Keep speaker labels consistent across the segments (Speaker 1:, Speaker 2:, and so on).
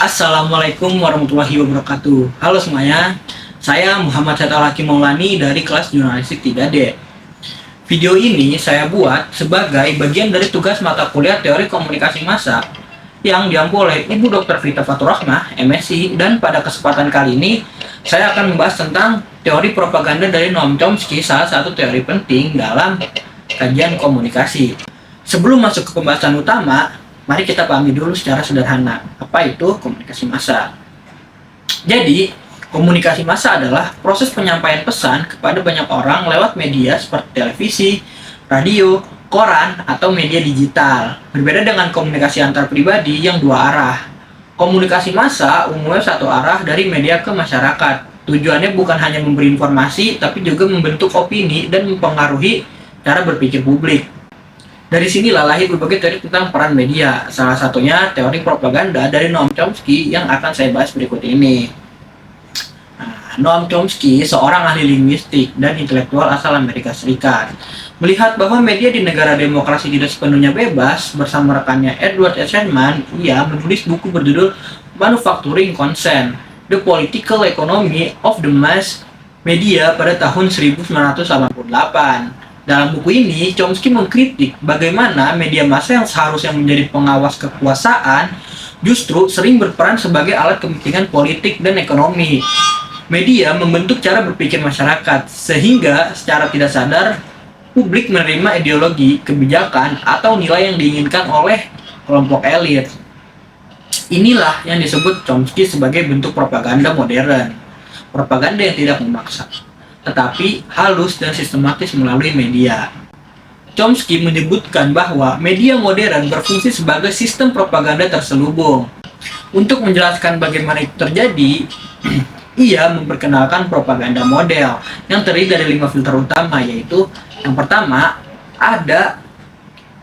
Speaker 1: Assalamualaikum warahmatullahi wabarakatuh. Halo semuanya, saya Muhammad Setal Hakim Maulani dari kelas Jurnalistik 3D. Video ini saya buat sebagai bagian dari tugas mata kuliah Teori Komunikasi Massa yang diampu oleh Ibu Dr. Vita Faturrahmah, MSc, dan pada kesempatan kali ini saya akan membahas tentang teori propaganda dari Noam Chomsky, salah satu teori penting dalam kajian komunikasi. Sebelum masuk ke pembahasan utama, mari kita pahami dulu secara sederhana apa itu komunikasi massa. Jadi, komunikasi massa adalah proses penyampaian pesan kepada banyak orang lewat media seperti televisi, radio, koran, atau media digital. Berbeda dengan komunikasi antar pribadi yang dua arah. Komunikasi massa umumnya satu arah dari media ke masyarakat. Tujuannya bukan hanya memberi informasi, tapi juga membentuk opini dan mempengaruhi cara berpikir publik. Dari sinilah lahir berbagai teori tentang peran media, salah satunya teori propaganda dari Noam Chomsky yang akan saya bahas berikut ini. Noam Chomsky, seorang ahli linguistik dan intelektual asal Amerika Serikat, melihat bahwa media di negara demokrasi tidak sepenuhnya bebas. Bersama rekannya Edward Eisenman, ia menulis buku berjudul Manufacturing Consent, The Political Economy of the Mass Media pada tahun 1988. Dalam buku ini, Chomsky mengkritik bagaimana media massa yang seharusnya menjadi pengawas kekuasaan justru sering berperan sebagai alat kepentingan politik dan ekonomi. Media membentuk cara berpikir masyarakat, sehingga secara tidak sadar publik menerima ideologi, kebijakan, atau nilai yang diinginkan oleh kelompok elit. Inilah yang disebut Chomsky sebagai bentuk propaganda modern. Propaganda yang tidak memaksa, tetapi halus dan sistematis melalui media. Chomsky menyebutkan bahwa media modern berfungsi sebagai sistem propaganda terselubung. Untuk menjelaskan bagaimana itu terjadi, ia memperkenalkan propaganda model yang terdiri dari 5 filter utama, yaitu yang pertama, ada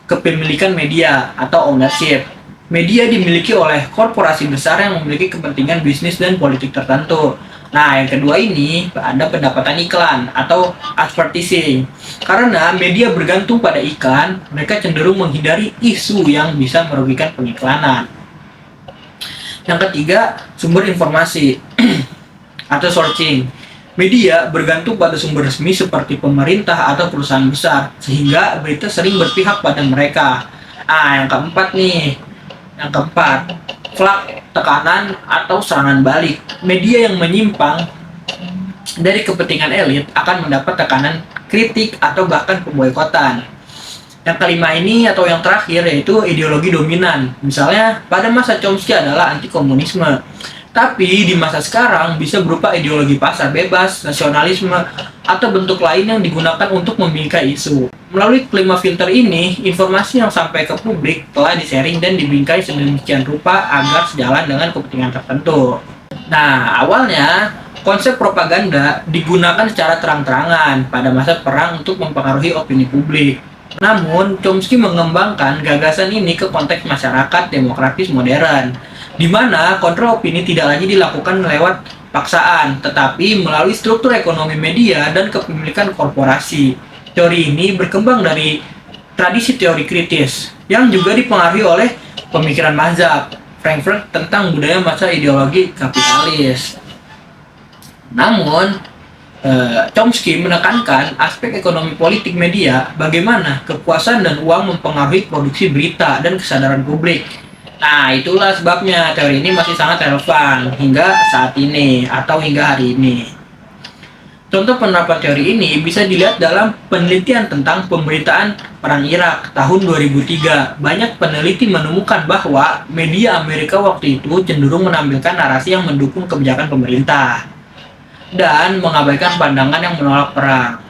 Speaker 1: kepemilikan media atau ownership. Media dimiliki oleh korporasi besar yang memiliki kepentingan bisnis dan politik tertentu. Nah, yang kedua ini ada pendapatan iklan atau advertising. Karena media bergantung pada iklan, mereka cenderung menghindari isu yang bisa merugikan pengiklanan. Yang ketiga, sumber informasi atau sourcing. Media bergantung pada sumber resmi seperti pemerintah atau perusahaan besar, sehingga berita sering berpihak pada mereka. Yang keempat, flak, tekanan, atau serangan balik. Media yang menyimpang dari kepentingan elit akan mendapat tekanan kritik atau bahkan pemboikotan. Yang kelima ini atau yang terakhir yaitu ideologi dominan. Misalnya pada masa Chomsky adalah anti-komunisme, tapi di masa sekarang bisa berupa ideologi pasar bebas, nasionalisme, atau bentuk lain yang digunakan untuk membingkai isu. Melalui kelima filter ini, informasi yang sampai ke publik telah disaring dan dibingkai sedemikian rupa agar sejalan dengan kepentingan tertentu. Nah, awalnya konsep propaganda digunakan secara terang-terangan pada masa perang untuk mempengaruhi opini publik. Namun, Chomsky mengembangkan gagasan ini ke konteks masyarakat demokratis modern, di mana kontrol opini tidak lagi dilakukan lewat paksaan, tetapi melalui struktur ekonomi media dan kepemilikan korporasi. Teori ini berkembang dari tradisi teori kritis yang juga dipengaruhi oleh pemikiran mazhab Frankfurt tentang budaya masa ideologi kapitalis. Namun, Chomsky menekankan aspek ekonomi politik media, bagaimana kekuasaan dan uang mempengaruhi produksi berita dan kesadaran publik. Nah, itulah sebabnya teori ini masih sangat relevan hingga saat ini atau hingga hari ini. Contoh penerapan teori ini bisa dilihat dalam penelitian tentang pemberitaan Perang Irak tahun 2003. Banyak peneliti menemukan bahwa media Amerika waktu itu cenderung menampilkan narasi yang mendukung kebijakan pemerintah dan mengabaikan pandangan yang menolak perang.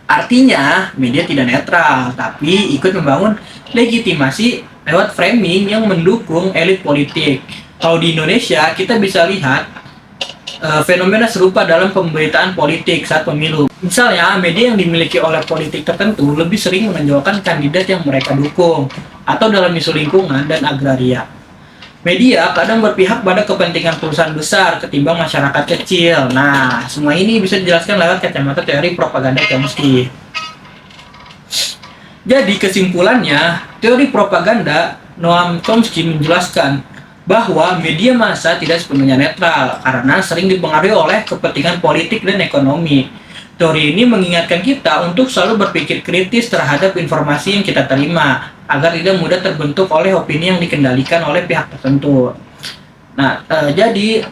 Speaker 1: Artinya, media tidak netral, tapi ikut membangun legitimasi lewat framing yang mendukung elit politik. Kalau di Indonesia, kita bisa lihat fenomena serupa dalam pemberitaan politik saat pemilu. Misalnya, media yang dimiliki oleh politik tertentu lebih sering menonjolkan kandidat yang mereka dukung, atau dalam isu lingkungan dan agraria. Media kadang berpihak pada kepentingan perusahaan besar ketimbang masyarakat kecil. Nah, semua ini bisa dijelaskan lewat kacamata teori propaganda Chomsky. Jadi kesimpulannya, teori propaganda Noam Chomsky menjelaskan bahwa media massa tidak sepenuhnya netral karena sering dipengaruhi oleh kepentingan politik dan ekonomi. Teori ini mengingatkan kita untuk selalu berpikir kritis terhadap informasi yang kita terima agar tidak mudah terbentuk oleh opini yang dikendalikan oleh pihak tertentu. Nah, jadi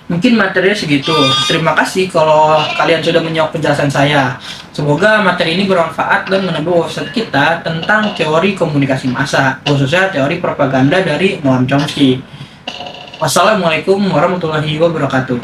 Speaker 1: mungkin materinya segitu. Terima kasih kalau kalian sudah menyimak penjelasan saya. Semoga materi ini bermanfaat dan menambah wawasan kita tentang teori komunikasi massa, khususnya teori propaganda dari Noam Chomsky. Wassalamualaikum warahmatullahi wabarakatuh.